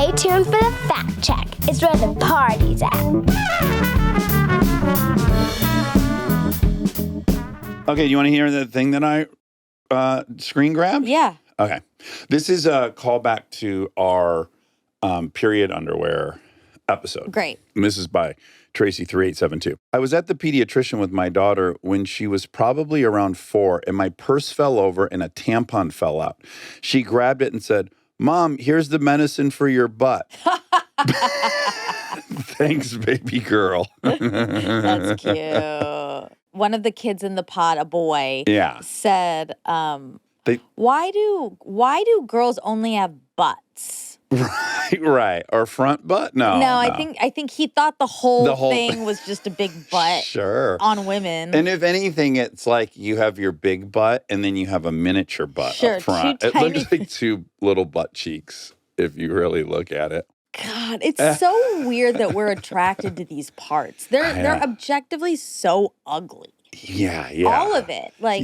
Stay tuned for the fact check. It's where the party's at. Okay, you want to hear the thing that I screen grabbed? Yeah. Okay. This is a callback to our period underwear episode. Great. And this is by Tracy3872. I was at the pediatrician with my daughter when she was probably around 4, and my purse fell over and a tampon fell out. She grabbed it and said, "Mom, here's the medicine for your butt." Thanks, baby girl. That's cute. One of the kids in the pod, a boy, said, why do girls only have butts? Right. Or front butt? No. I think he thought the whole thing was just a big butt sure. on women. And if anything, it's like you have your big butt and then you have a miniature butt up front. It looks like 2 little butt cheeks if you really look at it. God, it's so weird that we're attracted to these parts. They're objectively so ugly. Yeah. All of it. Like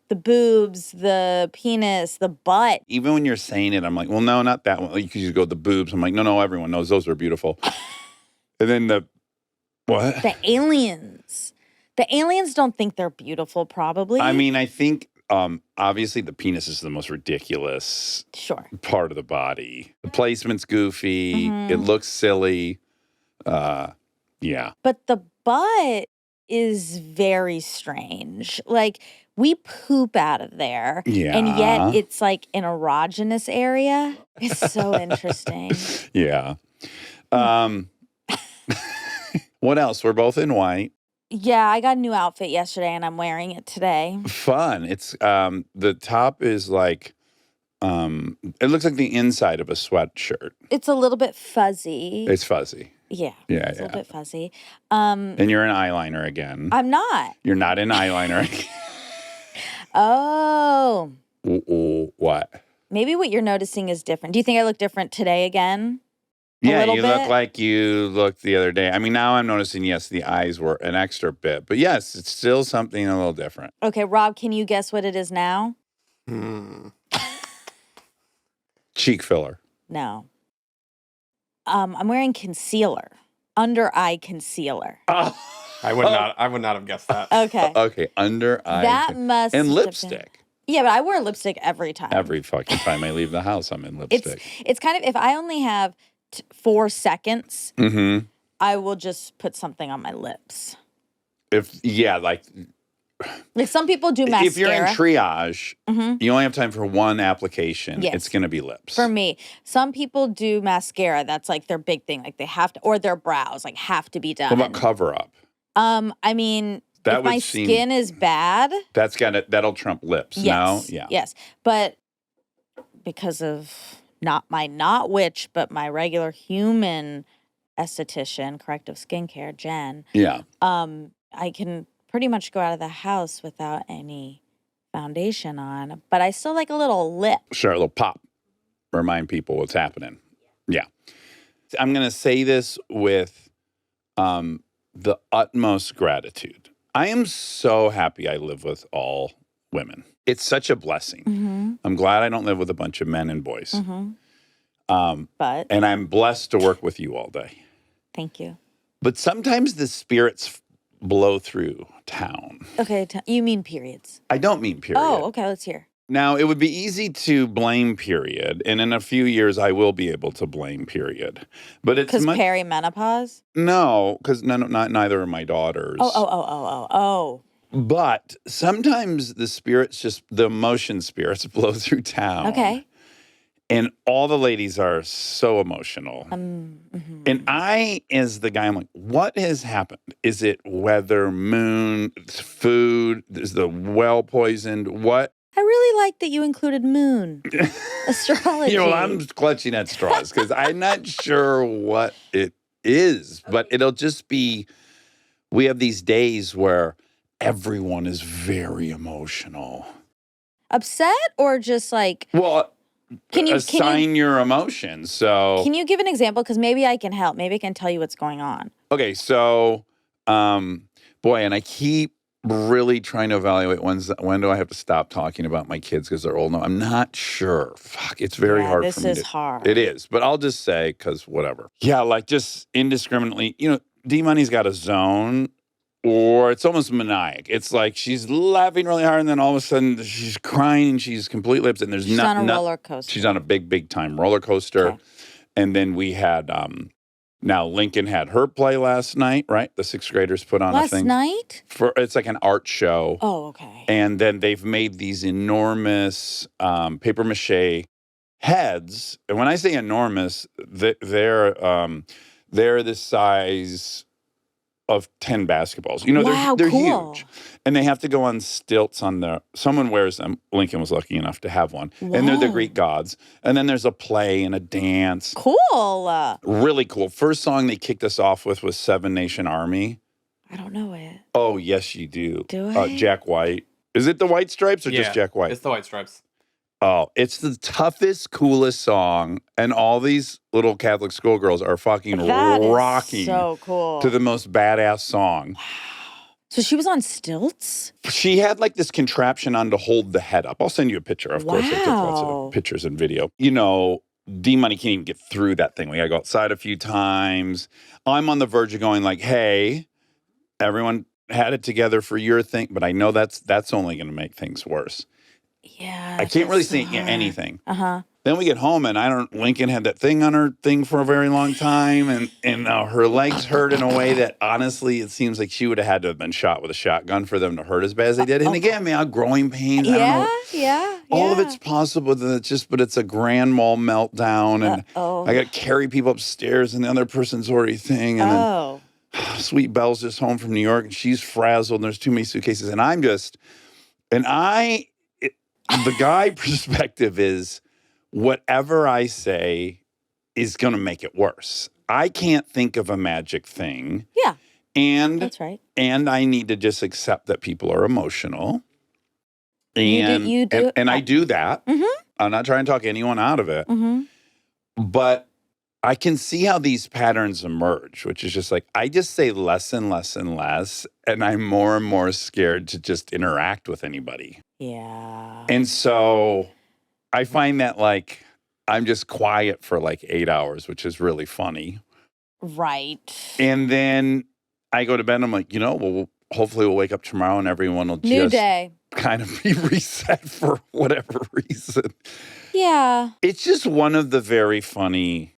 the boobs, the penis, the butt. Even when you're saying it, I'm like, well, no, not that one. Because you go, the boobs. I'm like, no, everyone knows those are beautiful. And then what? The aliens. The aliens don't think they're beautiful, probably. I mean, I think obviously the penis is the most ridiculous part of the body. The placement's goofy. Mm-hmm. It looks silly. But the butt is very strange. Like, we poop out of there. Yeah. And yet it's like an erogenous area. It's so interesting. Yeah. What else? We're both in white. Yeah, I got a new outfit yesterday and I'm wearing it today. Fun. It's the top is like it looks like the inside of a sweatshirt. It's a little bit fuzzy. It's fuzzy. Yeah. It's a little bit fuzzy. And you're in eyeliner again. I'm not. You're not in eyeliner again. Oh. What? Maybe what you're noticing is different. Do you think I look different today again? Yeah, you look like you looked the other day. I mean, now I'm noticing, yes, the eyes were an extra bit. But yes, it's still something a little different. Okay, Rob, can you guess what it is now? Cheek filler. No. I'm wearing concealer. Under eye concealer. Oh. I would not have guessed that. Okay. Okay, under eye. That must and lipstick. Yeah, but I wear lipstick every time. Every fucking time I leave the house, I'm in lipstick. It's kind of, if I only have 4 seconds, I will just put something on my lips. Like some people do mascara. If you're in triage, you only have time for one application. Yes. It's going to be lips. For me, some people do mascara. That's like their big thing. Like they have to, or their brows like have to be done. What about cover up? I mean, if my skin is bad, that'll trump lips. Yes, no, yeah, yes, but because of not witch, but my regular human esthetician, corrective skincare, Jen. Yeah. I can pretty much go out of the house without any foundation on, but I still like a little lip. Sure, a little pop. Remind people what's happening. Yeah. I'm gonna say this with the utmost gratitude. I am so happy I live with all women. It's such a blessing. Mm-hmm. I'm glad I don't live with a bunch of men and boys. Mm-hmm. And I'm blessed to work with you all day. Thank you. But sometimes the spirits blow through town. Okay, you mean periods. I don't mean period. Oh, okay, let's hear. Now, it would be easy to blame period, and in a few years, I will be able to blame period. But it's because perimenopause? No, because neither of my daughters. Oh. But sometimes the emotion spirits blow through town. Okay. And all the ladies are so emotional. And I, as the guy, I'm like, what has happened? Is it weather, moon, food? Is the well poisoned? What? I really like that you included moon astrology. I'm clutching at straws because I'm not sure what it is, but it'll just be, we have these days where everyone is very emotional. Upset or just like... Well, assign your emotions. So can you give an example? Because maybe I can help. Maybe I can tell you what's going on. Okay, so, boy, and I keep really trying to evaluate when do I have to stop talking about my kids because they're old now. I'm not sure. Fuck, it's very hard for me. This is hard. It is, but I'll just say because whatever. Yeah, like just indiscriminately. D-Money's got a zone, or it's almost maniac. It's like she's laughing really hard, and then all of a sudden she's crying and she's completely upset. And she's on a roller coaster. She's on a big time roller coaster. Okay. And then we had now Lincoln had her play last night, right? The 6th graders put on a thing. Last night? It's like an art show. Oh, okay. And then they've made these enormous paper mache heads. And when I say enormous, they're the size of 10 basketballs. Wow, they're cool. huge. And they have to go on stilts someone wears them. Lincoln was lucky enough to have one. Whoa. And they're the Greek gods. And then there's a play and a dance. Cool. Really cool. First song they kicked us off with was Seven Nation Army. I don't know it. Oh, yes, you do. Do I? Jack White. Is it the White Stripes or just Jack White? It's the White Stripes. Oh, it's the toughest, coolest song. And all these little Catholic schoolgirls are fucking rocking so cool. to the most badass song. Wow. So she was on stilts? She had like this contraption on to hold the head up. I'll send you a picture. Of course, I took lots of pictures and video. D-Money can't even get through that thing. We got to go outside a few times. I'm on the verge of going like, hey, everyone had it together for your thing, but I know that's only going to make things worse. Yeah. I can't really see anything. Uh-huh. Then we get home and Lincoln had that thing on her thing for a very long time and her legs hurt in a way that honestly it seems like she would have had to have been shot with a shotgun for them to hurt as bad as they did. And again, man, growing pains. Yeah. All of it's possible. But it's a grand mal meltdown and I got to carry people upstairs and the other person's already thing. And then Sweet Belle's just home from New York and she's frazzled and there's too many suitcases. And the guy perspective is whatever I say is going to make it worse. I can't think of a magic thing. Yeah. And that's right. And I need to just accept that people are emotional. And you do, and I do that. Mm-hmm. I'm not trying to talk anyone out of it. Mm-hmm. But I can see how these patterns emerge, which is just like, I just say less and less and less, and I'm more and more scared to just interact with anybody. Yeah. And so I find that like I'm just quiet for like 8 hours, which is really funny. Right. And then I go to bed and I'm like, well, hopefully we'll wake up tomorrow and everyone will New just day. Kind of be reset for whatever reason. Yeah. It's just one of the very funny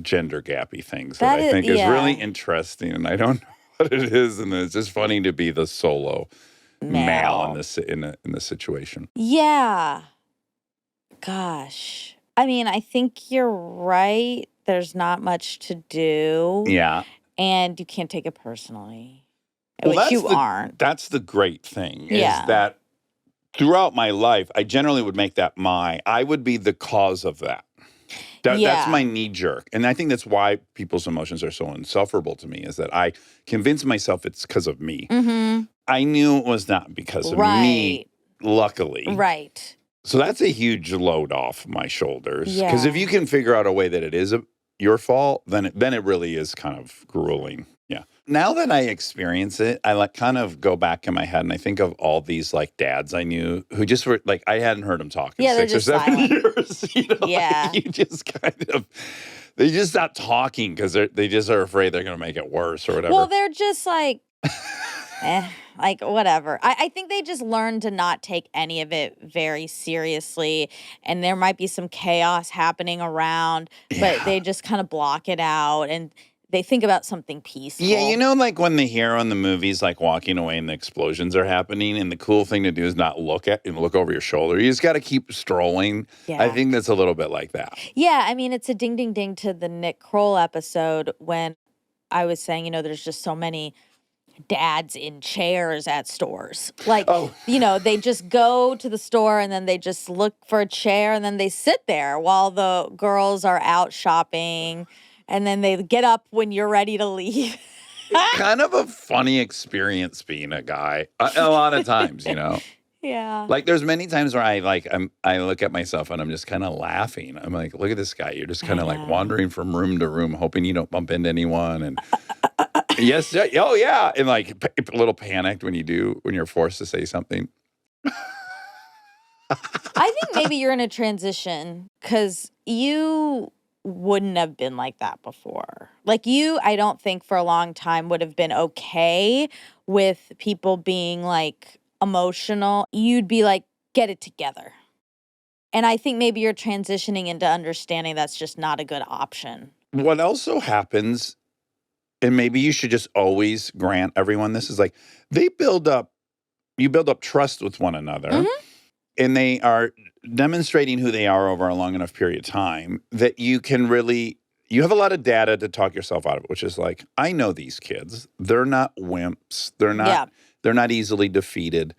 gender gappy things that I think is really interesting. And I don't know what it is. And it's just funny to be the solo male in this situation. Yeah. Gosh. I mean, I think you're right. There's not much to do. Yeah. And you can't take it personally. Well, which you aren't. That's the great thing is that throughout my life, I generally would make that I would be the cause of that. That's my knee jerk. And I think that's why people's emotions are so insufferable to me is that I convince myself it's because of me. Mm-hmm. I knew it was not because of me, luckily. Right. So that's a huge load off my shoulders. Yeah. Because if you can figure out a way that it is your fault, then it really is kind of grueling. Yeah. Now that I experience it, I like kind of go back in my head and I think of all these like dads I knew who just were like, I hadn't heard them talk in 6 or 7 years. Like, you just kind of, they just stop talking because they just are afraid they're going to make it worse or whatever. Well, they're just like, like whatever. I think they just learned to not take any of it very seriously. And there might be some chaos happening around, but they just kind of block it out and they think about something peaceful. Yeah, like when the hero in the movie's like walking away and the explosions are happening, and the cool thing to do is not look over your shoulder. You just got to keep strolling. Yeah. I think that's a little bit like that. Yeah, I mean, it's a ding, ding, ding to the Nick Kroll episode when I was saying, there's just so many dads in chairs at stores. Like, they just go to the store and then they just look for a chair and then they sit there while the girls are out shopping. And then they get up when you're ready to leave. It's kind of a funny experience being a guy. A lot of times, Yeah. Like there's many times where I look at myself and I'm just kind of laughing. I'm like, look at this guy. You're just kind of like wandering from room to room, hoping you don't bump into anyone. And Yes. Oh, yeah. And like a little panicked when you're forced to say something. I think maybe you're in a transition because you wouldn't have been like that before. Like I don't think for a long time would have been okay with people being like emotional. You'd be like, get it together. And I think maybe you're transitioning into understanding that's just not a good option. What also happens, and maybe you should just always grant everyone this, is like you build up trust with one another. Mm-hmm. And they are demonstrating who they are over a long enough period of time that you have a lot of data to talk yourself out of it, which is like, I know these kids. They're not wimps. They're not easily defeated.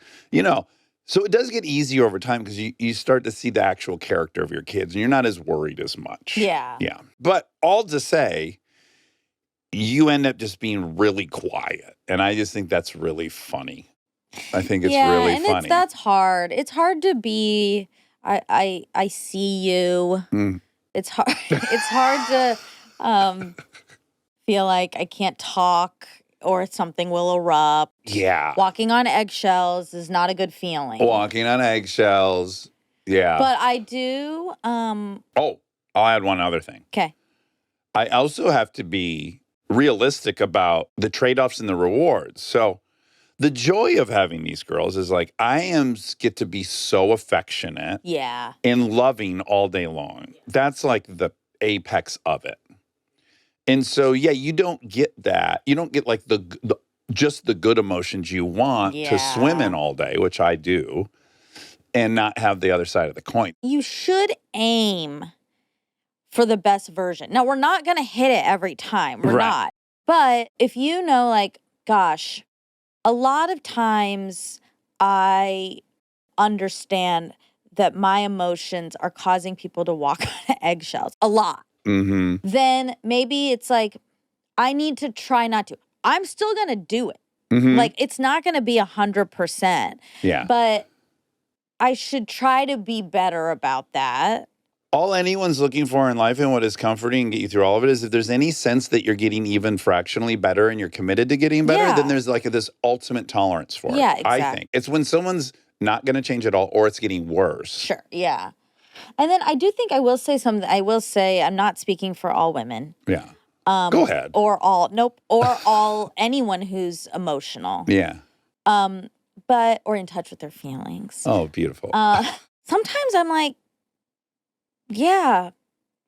So it does get easier over time because you start to see the actual character of your kids and you're not as worried as much. Yeah. Yeah. But all to say, you end up just being really quiet. And I just think that's really funny. I think it's really funny. That's hard. It's hard to be. I see you. Mm. It's hard. It's hard to feel like I can't talk or something will erupt. Yeah. Walking on eggshells is not a good feeling. Walking on eggshells. Yeah. But I do. I'll add one other thing. Okay. I also have to be realistic about the trade-offs and the rewards. So. The joy of having these girls is like, get to be so affectionate and loving all day long. That's like the apex of it. And so, you don't get that. You don't get like just the good emotions you want to swim in all day, which I do, and not have the other side of the coin. You should aim for the best version. Now, we're not going to hit it every time. We're not. But if you know, like, gosh, a lot of times I understand that my emotions are causing people to walk on eggshells a lot. Mm-hmm. Then maybe it's like, I need to try not to. I'm still going to do it. Mm-hmm. Like, it's not going to be 100%. Yeah. But I should try to be better about that. All anyone's looking for in life and what is comforting and get you through all of it is if there's any sense that you're getting even fractionally better and you're committed to getting better, then there's like this ultimate tolerance for it. Yeah, exactly. I think. It's when someone's not going to change at all or it's getting worse. Sure, yeah. And then I do think I will say something. I will say I'm not speaking for all women. Yeah. Go ahead. Or anyone who's emotional. Yeah. Or in touch with their feelings. Oh, beautiful. Sometimes I'm like, yeah,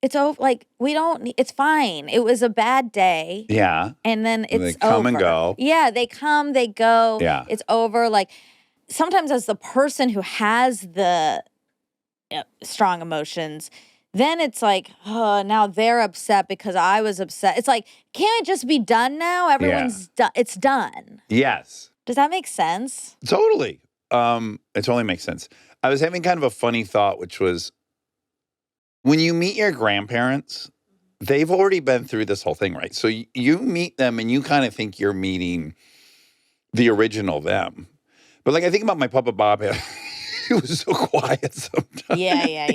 it's over. Like, it's fine. It was a bad day. Yeah. And then it's over. They come and go. Yeah, they come, they go. Yeah. It's over. Like, sometimes as the person who has the strong emotions, then it's like, oh, now they're upset because I was upset. It's like, can't it just be done now? Everyone's done. It's done. Yes. Does that make sense? Totally. It totally makes sense. I was having kind of a funny thought, which was, when you meet your grandparents, they've already been through this whole thing, right? So you meet them and you kind of think you're meeting the original them. But like I think about my Papa Bob, he was so quiet sometimes. Yeah.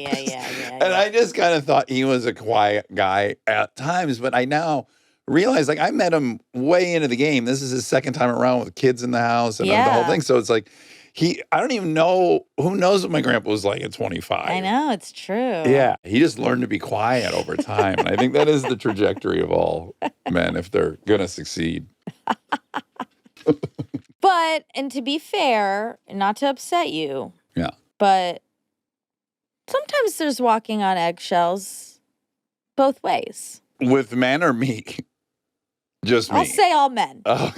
And I just kind of thought he was a quiet guy at times. But I now realize, like, I met him way into the game. This is his second time around with kids in the house and the whole thing. So it's like, I don't even know, who knows what my grandpa was like at 25. I know, it's true. Yeah, he just learned to be quiet over time. And I think that is the trajectory of all men if they're going to succeed. But, and to be fair, not to upset you. Yeah. But sometimes there's walking on eggshells both ways. With men or me? Just me? I'll say all men. Oh,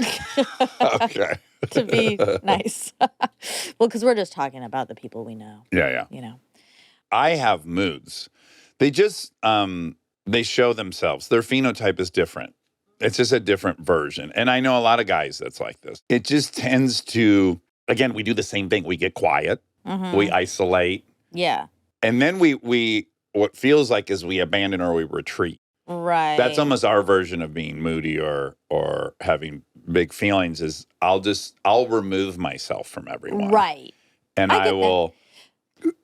okay. To be nice. Well, because we're just talking about the people we know. Yeah. You know. I have moods. They just, they show themselves. Their phenotype is different. It's just a different version. And I know a lot of guys that's like this. It just tends to, again, we do the same thing. We get quiet. Mm-hmm. We isolate. Yeah. And then we what feels like is we abandon or we retreat. Right. That's almost our version of being moody or having big feelings is I'll remove myself from everyone. Right. And I will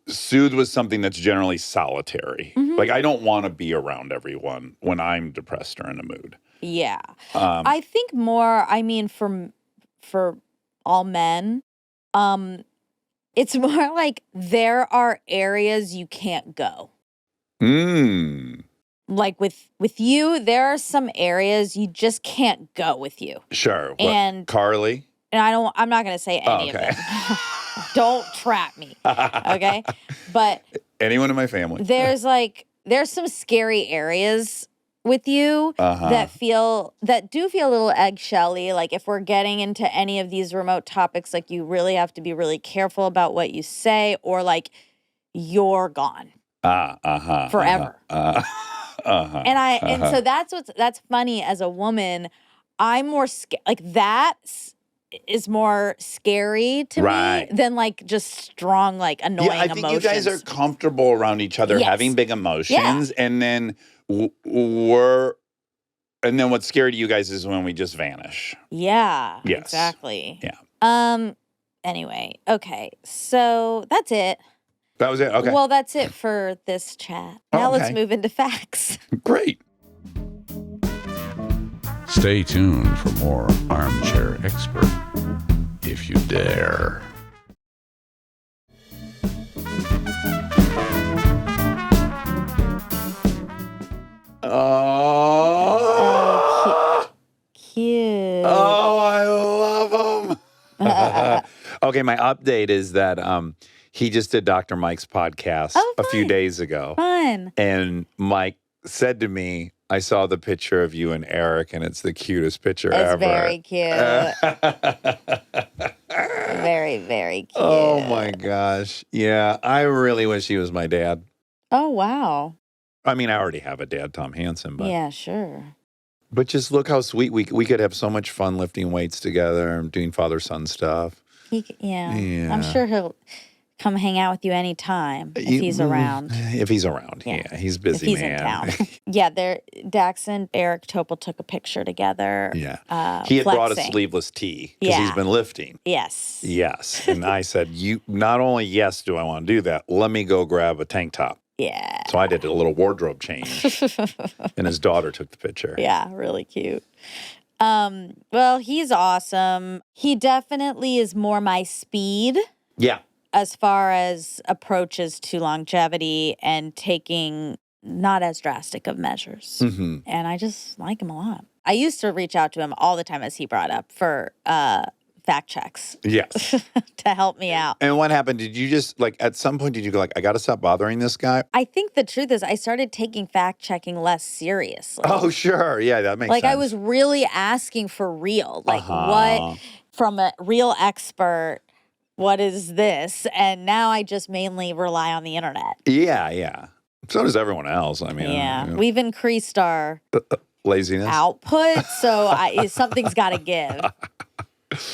soothe with something that's generally solitary. Like, I don't want to be around everyone when I'm depressed or in a mood. Yeah. I think more, I mean, for all men, it's more like there are areas you can't go. Like with you, there are some areas you just can't go with you. Sure. What, And Carly? And I'm not going to say any of them. Don't trap me. Okay? But anyone in my family. There's some scary areas with you that do feel a little eggshelly. Like if we're getting into any of these remote topics, like you really have to be really careful about what you say, or like you're gone. Forever. And so that's funny as a woman. I'm more like that is more scary to me than like just strong, like annoying emotions. I think you guys are comfortable around each other, having big emotions, and then what's scary to you guys is when we just vanish. Yeah. Yes. Exactly. Yeah. Anyway, okay. So that's it. That was it? Okay. Well, that's it for this chat. Now let's move into facts. Great. Stay tuned for more Armchair Expert, if you dare. Oh, cute. Oh, I love him. Okay, my update is that he just did Dr. Mike's podcast a few days ago. Fun. And Mike said to me, I saw the picture of you and Eric, and it's the cutest picture ever. It's very cute. Very, very cute. Oh, my gosh. Yeah, I really wish he was my dad. Oh, wow. I mean, I already have a dad, Tom Hansen. But, yeah, sure. But just look how sweet we could have so much fun lifting weights together and doing father-son stuff. Yeah. I'm sure he'll come hang out with you anytime if he's around. If he's around, yeah. He's busy, if he's in town. Yeah, Dax and Eric Topol took a picture together. Yeah. He had brought a sleeveless tee because he's been lifting. Yes. Yes. And I said, not only do I want to do that, let me go grab a tank top. Yeah. So I did a little wardrobe change. And his daughter took the picture. Yeah, really cute. Well, he's awesome. He definitely is more my speed. Yeah. As far as approaches to longevity and taking not as drastic of measures. And I just like him a lot. I used to reach out to him all the time, as he brought up, for fact checks. Yes. To help me out. And what happened? Did you just, at some point, did you go I got to stop bothering this guy? I think the truth is I started taking fact checking less seriously. Oh, sure. Yeah, that makes sense. I was really asking for real. What, from a real expert, what is this? And now I just mainly rely on the internet. Yeah. So does everyone else. I mean, we've increased our laziness output, so something's got to give.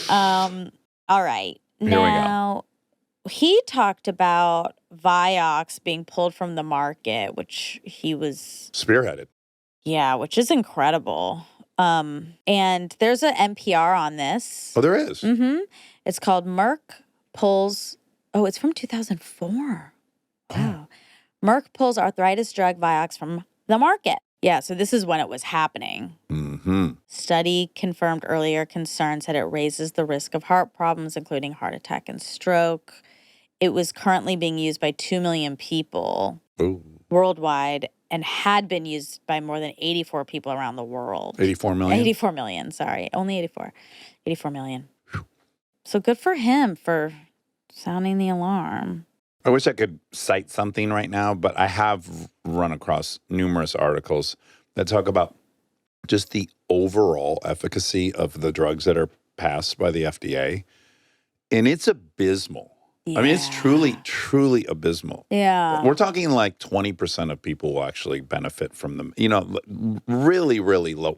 All right. Now, he talked about Vioxx being pulled from the market, which he was spearheaded. Yeah, which is incredible. And there's an NPR on this. Oh, there is. It's called Merck Pulls. Oh, it's from 2004. Wow. Merck pulls arthritis drug Vioxx from the market. Yeah, so this is when it was happening. Study confirmed earlier concerns that it raises the risk of heart problems, including heart attack and stroke. It was currently being used by 2 million people worldwide and had been used by more than 84 people around the world. 84 million? 84 million, sorry. Only 84. 84 million. So good for him for sounding the alarm. I wish I could cite something right now, but I have run across numerous articles that talk about just the overall efficacy of the drugs that are passed by the FDA. And it's abysmal. Yeah. I mean, it's truly, truly abysmal. Yeah. We're talking 20% of people will actually benefit from them. Really, really low.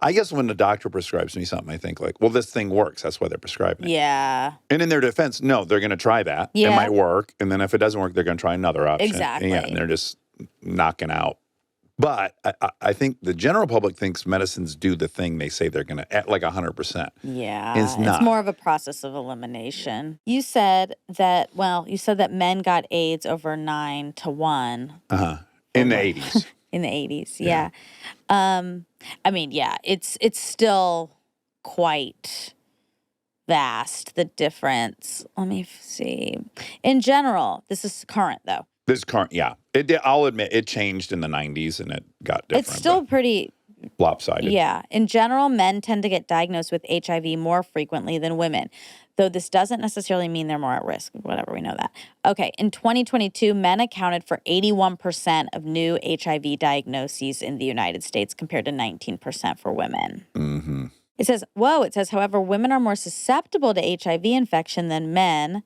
I guess when the doctor prescribes me something, I think this thing works. That's why they're prescribing it. Yeah. And in their defense, no, they're going to try that. Yeah. It might work. And then if it doesn't work, they're going to try another option. Exactly. Yeah, and they're just knocking out But I think the general public thinks medicines do the thing they say they're going to, at like 100%. Yeah. It's not. It's more of a process of elimination. You said that men got AIDS over 9-1. In the 80s. In the 80s, yeah. It's still quite vast, the difference. Let me see. In general, this is current, though. This is current, yeah. I'll admit, it changed in the 90s and it got different. It's still pretty lopsided. Yeah. In general, men tend to get diagnosed with HIV more frequently than women, though this doesn't necessarily mean they're more at risk. Whatever, we know that. Okay. In 2022, men accounted for 81% of new HIV diagnoses in the United States compared to 19% for women. Mm-hmm. It says, however, women are more susceptible to HIV infection than men,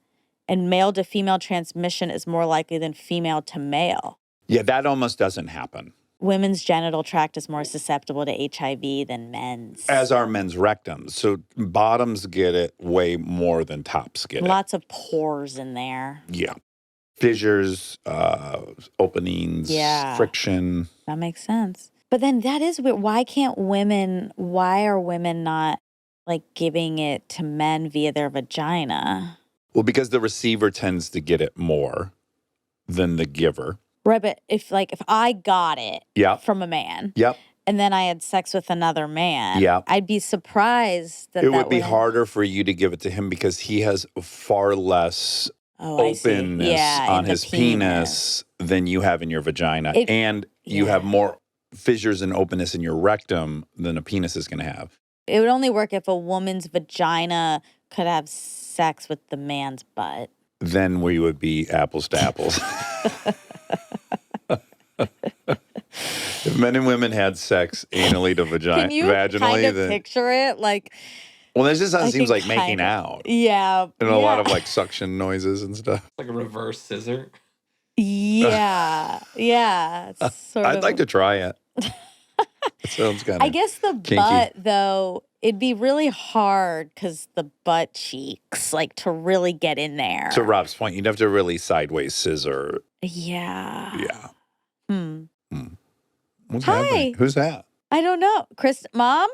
and male to female transmission is more likely than female to male. Yeah, that almost doesn't happen. Women's genital tract is more susceptible to HIV than men's. As are men's rectums. So bottoms get it way more than tops get it. Lots of pores in there. Yeah. Fissures, openings, friction. That makes sense. But then that is weird. Why are women not like giving it to men via their vagina? Well, because the receiver tends to get it more than the giver. Right, but if I got it from a man, and then I had sex with another man, I'd be surprised that it would be harder for you to give it to him because he has far less openness on his penis than you have in your vagina, and you have more fissures and openness in your rectum than a penis is going to have. It would only work if a woman's vagina could have sex with the man's butt. Then we would be apples to apples. If men and women had sex anally to vaginally, can you kind of picture it? Well, this just seems like making out. Yeah. And a lot of suction noises and stuff. Like a reverse scissor. Yeah. Yeah. I'd like to try it. It sounds kind of I guess the kinky. butt, though, it'd be really hard because the butt cheeks, to really get in there. To Rob's point, you'd have to really sideways scissor. Yeah. Yeah. What's Hi. happening? Who's that? I don't know. Mom?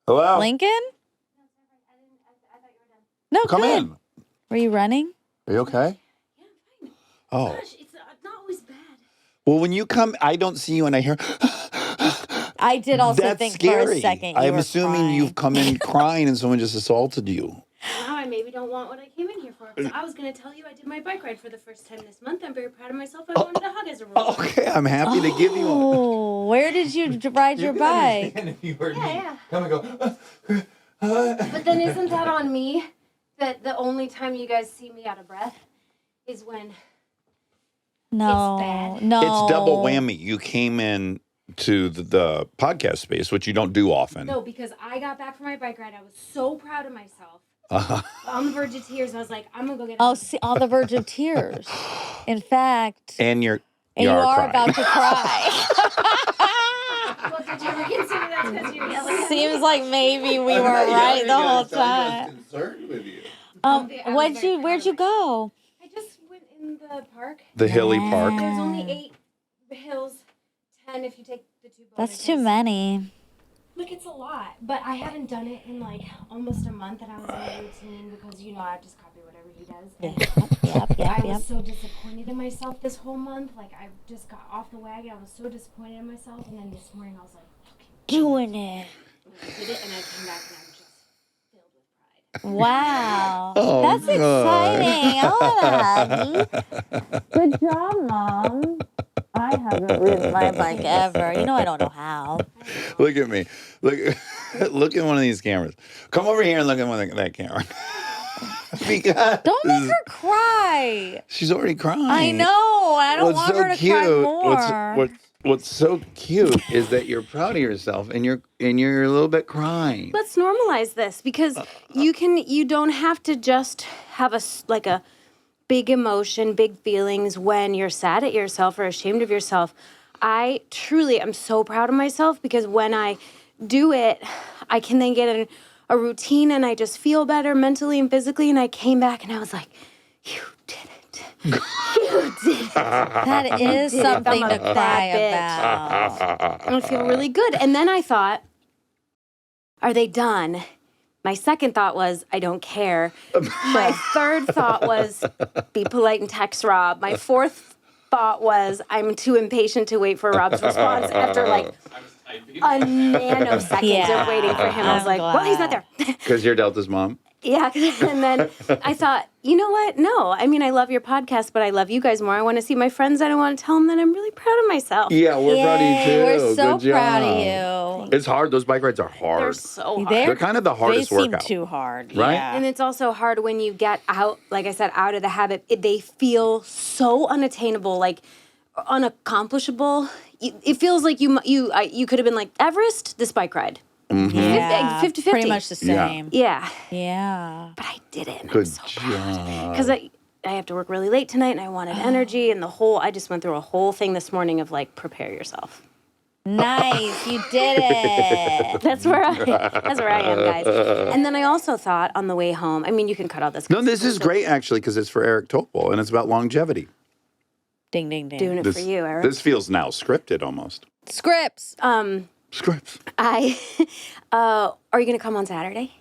Hello? Lincoln? No, Come good. in. Were you running? Are you okay? Yeah, I'm fine. Oh. Gosh, it's not always bad. Well, when you come, I don't see you and I hear... I did also That's think scary. for a second I'm assuming crying. you've come in crying and someone just assaulted you. Now I maybe don't want what I came in here for. So I was going to tell you I did my bike ride for the first time this month. I'm very proud of myself. I wanted a hug as a reward. Okay, I'm happy to give you one. Oh, where did you ride your bike? If you heard Yeah. come and go. But then isn't that on me? That the only time you guys see me out of breath is when No, it's bad. no. It's double whammy. You came in to the podcast space, which you don't do often. No, because I got back from my bike ride. I was so proud of myself. Uh-huh. On the verge of tears. I was like, I'm going to go get Oh, see, on the verge of tears. In fact, And you you are are crying. about to cry. Well, did you ever consider that because you're yelling at Seems like maybe we were right the whole time. Concerned with you. Where'd you go? I just went in the park. The hilly park. There's only 8 hills, 10 if you take the 2 bonuses. That's too many. Look, it's a lot. But I haven't done it in almost a month, and I was in a routine because, I just copy whatever he does. And I was so disappointed in myself this whole month. I just got off the wagon. I was so disappointed in myself. And then this morning I was like, Doing it. and I did it, and I came back, and I was just filled with pride. Wow. Oh, That's God. exciting. Oh, good job, Mom. I haven't ridden my bike ever. I don't know how. Look at me. Look at one of these cameras. Come over here and look at that camera. Because Don't make her cry. she's already crying. I know. I don't want her to cry more. What's so cute is that you're proud of yourself and you're a little bit crying. Let's normalize this because you don't have to just have a big emotion, big feelings when you're sad at yourself or ashamed of yourself. I truly am so proud of myself because when I do it, I can then get in a routine and I just feel better mentally and physically. And I came back and I was like, you did it. That is something I'm to a cry bad about. I feel really good. And then I thought, are they done? My second thought was, I don't care. My third thought was, be polite and text Rob. My fourth thought was, I'm too impatient to wait for Rob's response after like a nanosecond of waiting for him. I was like, well, he's not there. Because you're Delta's mom? Yeah, and then I thought, you know what? No, I mean, I love your podcast, but I love you guys more. I want to see my friends, and I want to tell them that I'm really proud of myself. Yeah, we're proud of you too. We're so Good proud job. of you. It's hard. Those bike rides are hard. They're so hard. They're kind of the hardest They seem workout. too hard, Right? Yeah. And it's also hard when you get out, like I said, out of the habit. They feel so unattainable, like unaccomplishable. It feels like you could have been like Everest, this bike ride. Yeah, 50-50. pretty much the same. Yeah. Yeah. But I did it. And Good I'm so proud. Because job. I have to work really late tonight, and I wanted energy, and I just went through a whole thing this morning of like, prepare yourself. Nice, you did it. That's where I am, guys. And then I also thought on the way home, I mean, you can cut all this. No, this is great actually because it's for Eric Topol and it's about longevity. Ding, ding, ding. Doing it for you, Eric. This feels now scripted almost. Scripts. Scripts. Are you going to come on Saturday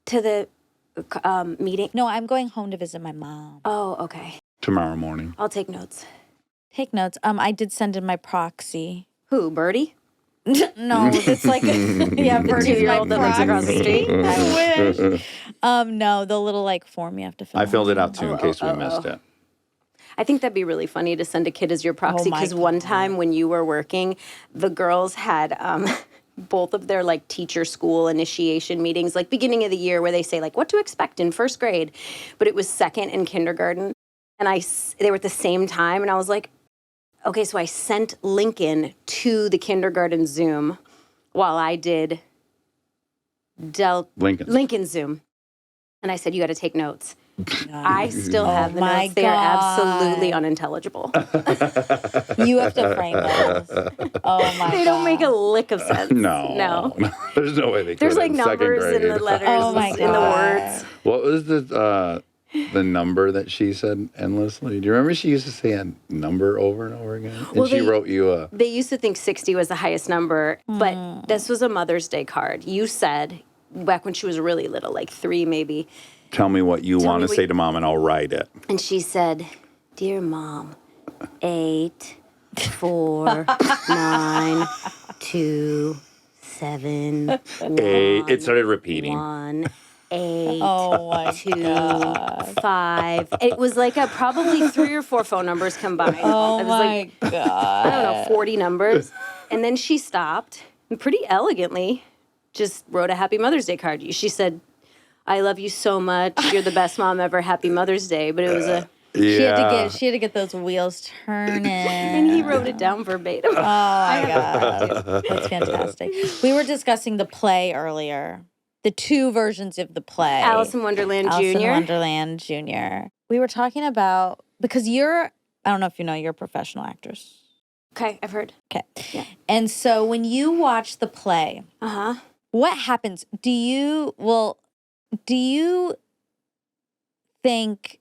to the meeting? No, I'm going home to visit my mom. Oh, okay. Tomorrow morning. I'll take notes. Take notes. I did send in my proxy. Who, Birdie? No, it's like yeah, The 2-year-old that lives across the street? I wish. No, the little like form you have to fill. I filled it out too in case we missed it. I think that'd be really funny to send a kid as your proxy, my because one time when you were working, the girls had both of their like teacher school initiation meetings, like beginning of the year, where they say like what to expect in first grade, but it was second and kindergarten, and they were at the same time, and I was like, okay, so I sent Lincoln to the kindergarten Zoom while I did Lincoln Zoom, and I said, you got to take notes. I still have the my notes. They are God. absolutely unintelligible. You have to frame those. Oh my! They don't make a lick of sense. No. There's no way they could. There's like in second numbers in grade. the letters, Oh my in the God. words. What was the number that she said endlessly? Do you remember she used to say a number over and over again? And Well, she they- wrote you a... They used to think 60 was the highest number, but this was a Mother's Day card. You said, back when she was really little, like 3 maybe, Tell me what you want me to what say you- to mom and I'll write it. and she said, "Dear Mom, 8, 4, 9, 2, 7, 1, It started repeating. 1, 8, Oh my 2, God. 5. It was like probably 3 or 4 phone numbers combined. Oh it was my like, God. I don't know, 40 numbers. And then she stopped and pretty elegantly just wrote a Happy Mother's Day card. She said, I love you so much. You're the best mom ever. Happy Mother's Day. But it was She had to get those wheels turning. and he wrote it down verbatim. Oh my God. That's fantastic. We were discussing the play earlier. The 2 versions of the play. Alice in Wonderland Alice Jr. in Wonderland Jr. We were talking about, because I don't know if you know, you're a professional actress. Okay, I've heard. Okay. Yeah. And so when you watch the play, Uh-huh. what happens? Do you think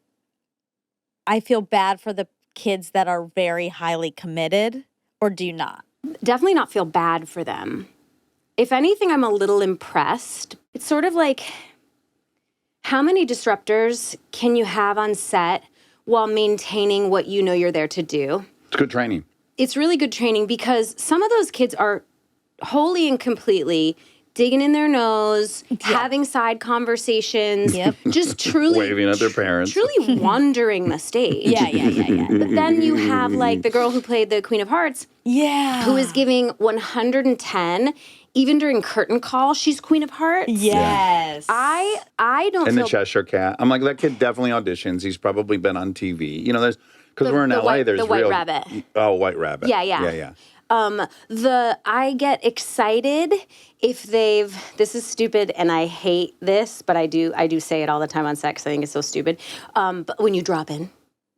I feel bad for the kids that are very highly committed, or do you not? Definitely not feel bad for them. If anything, I'm a little impressed. It's sort of like, how many disruptors can you have on set while maintaining what you know you're there to do? It's good training. It's really good training because some of those kids are wholly and completely digging in their nose, having side conversations, just truly Waving at their parents. truly wandering the stage. Yeah. But then you have like the girl who played the Queen of Hearts, Yeah. who is giving 110, even during curtain call. She's Queen of Hearts. Yes. I don't And the feel Cheshire Cat. I'm like, that kid definitely auditions. He's probably been on TV. You know, there's... Because we're in the LA, white- there's the White real... Rabbit. Oh, White Rabbit. Yeah. Yeah. I get excited if this is stupid and I hate this, but I do say it all the time on set because I think it's so stupid. But when you drop in,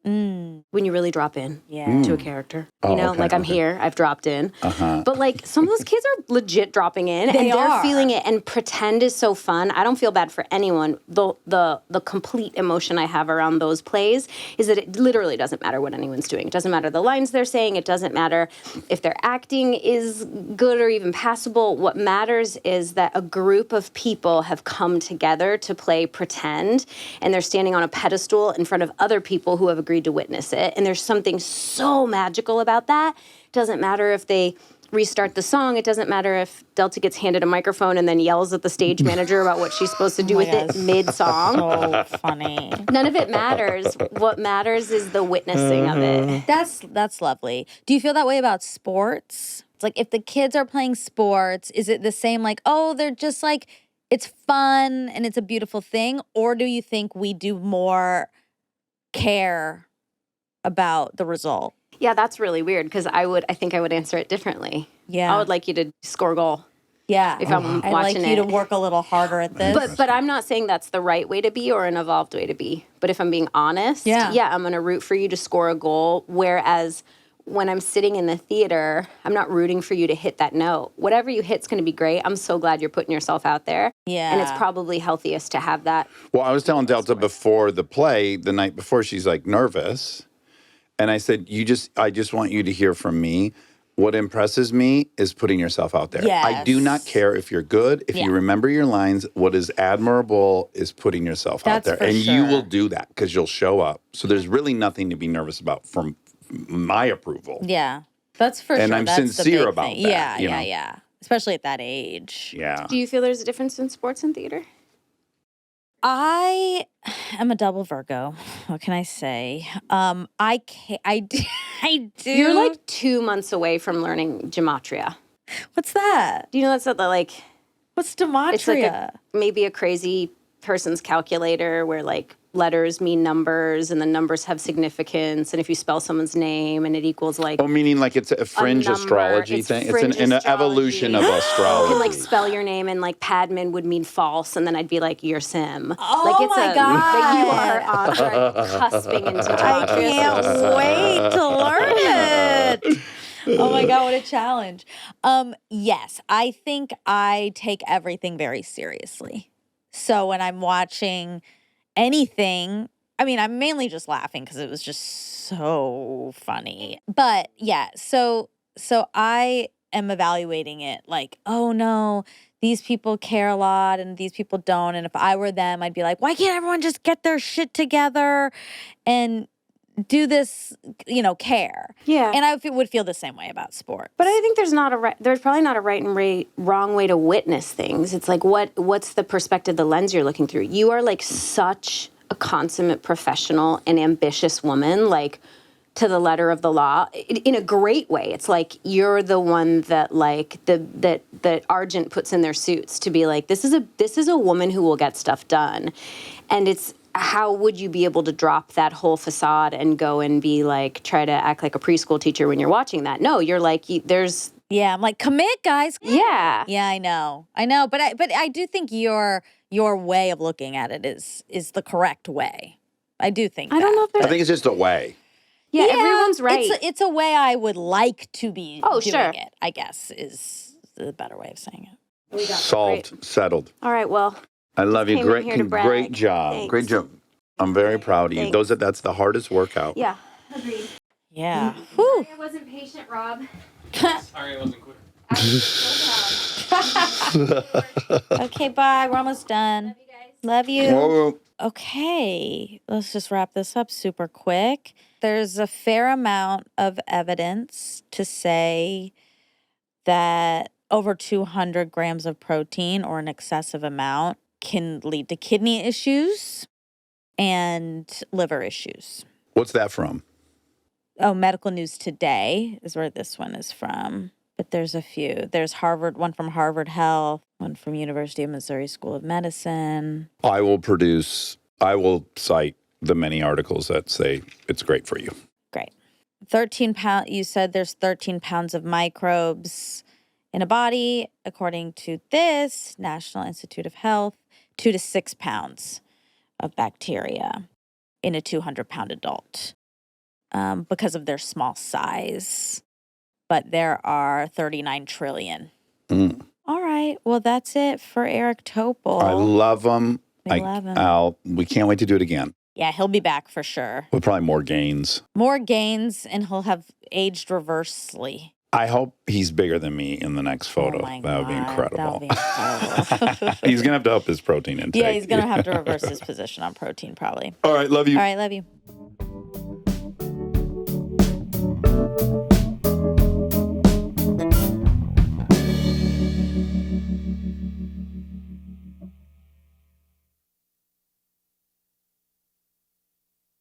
when you really drop in to a character. Oh, You know, okay, like I'm okay. here, I've dropped in. Uh-huh. But like some of those kids are legit dropping in and they're feeling it, and pretend is so fun. I don't feel bad for anyone. The complete emotion I have around those plays is that it literally doesn't matter what anyone's doing. It doesn't matter the lines they're saying. It doesn't matter if their acting is good or even passable. What matters is that a group of people have come together to play pretend, and they're standing on a pedestal in front of other people who have agreed to witness it. And there's something so magical about that. It doesn't matter if they restart the song. It doesn't matter if Delta gets handed a microphone and then yells at the stage manager about what she's supposed to do with it mid-song. So funny. None of it matters. What matters is the witnessing of it. That's lovely. Do you feel that way about sports? It's like if the kids are playing sports, is it the same like, oh, they're just like, it's fun and it's a beautiful thing? Or do you think we do more care about the result? Yeah, that's really weird because I think I would answer it differently. Yeah. I would like you to score a goal. Yeah. If I'm I'd watching like you it. to work a little harder at this. But I'm not saying that's the right way to be or an evolved way to be. But if I'm being honest, I'm going to root for you to score a goal. Whereas when I'm sitting in the theater, I'm not rooting for you to hit that note. Whatever you hit's going to be great. I'm so glad you're putting yourself out there. Yeah. And it's probably healthiest to have that. Well, I was telling Delta before the play, the night before, she's like nervous. And I said, I just want you to hear from me. What impresses me is putting yourself out there. Yes. I do not care if you're good, if you remember your lines. What is admirable is putting yourself out there. And you will do that because you'll show up. So there's really nothing to be nervous about from my approval. Yeah. That's for sure. And I'm That's sincere the big about thing. that. Yeah. Especially at that age. Yeah. Do you feel there's a difference in sports and theater? I am a double Virgo. What can I say? I do. You're like 2 months away from learning gematria. What's that? Do you know that's not the like? What's gematria? It's like maybe a crazy person's calculator where like letters mean numbers and the numbers have significance. And if you spell someone's name and it equals like... Oh, meaning like it's a fringe astrology thing? It's an evolution of astrology. You can like spell your name and like Padman would mean false and then I'd be like, you're Sim. Oh like, it's my God. Like you are cusping into gematria. I can't wait to learn it. Oh my God, what a challenge. Yes, I think I take everything very seriously. So when I'm watching anything, I mean, I'm mainly just laughing because it was just so funny. But yeah, so I am evaluating it like, oh no, these people care a lot and these people don't. And if I were them, I'd be like, why can't everyone just get their shit together and do this, care. Yeah. And I would feel the same way about sports. But I think there's probably not a right and wrong way to witness things. It's like, what's the perspective, the lens you're looking through? You are like such a consummate professional and ambitious woman, like to the letter of the law in a great way. It's like, you're the one that like that Argent puts in their suits to be like, this is a woman who will get stuff done. And it's, how would you be able to drop that whole facade and go and be like, try to act like a preschool teacher when you're watching that? No, you're like, yeah, I'm like, commit, guys. Yeah. Yeah, I know. But I do think your way of looking at it is the correct way. I do think I don't know if I think it's just a way. Yeah, everyone's right. It's a way I would like to be doing it, I guess, is the better way of saying it. Solved, settled. All right, well. I love you. Great job. Thanks. Great job. I'm very proud of you. Thanks. That's the hardest workout. Yeah, agreed. Yeah. Whew. I wasn't patient, Rob. Sorry, I wasn't quick. Okay, bye. We're almost done. Love you guys. Love you. Whoa. Okay, let's just wrap this up super quick. There's a fair amount of evidence to say that over 200 grams of protein or an excessive amount can lead to kidney issues and liver issues. What's that from? Oh, Medical News Today is where this one is from. But there's a few. There's one from Harvard Health, one from University of Missouri School of Medicine. I will cite the many articles that say it's great for you. Great. 13 pounds, you said there's 13 pounds of microbes in a body, according to this National Institute of Health, 2 to 6 pounds of bacteria in a 200-pound adult. because of their small size. But there are 39 trillion. All right. Well, that's it for Eric Topol. I love him. We love him. We can't wait to do it again. Yeah, he'll be back for sure. With probably more gains. More gains, and he'll have aged reversely. I hope he's bigger than me in the next photo. Oh my That would be God, incredible. That would be incredible. He's going to have to up his protein intake. Yeah, he's going to have to reverse his position on protein probably. All right, love you. All right, love you.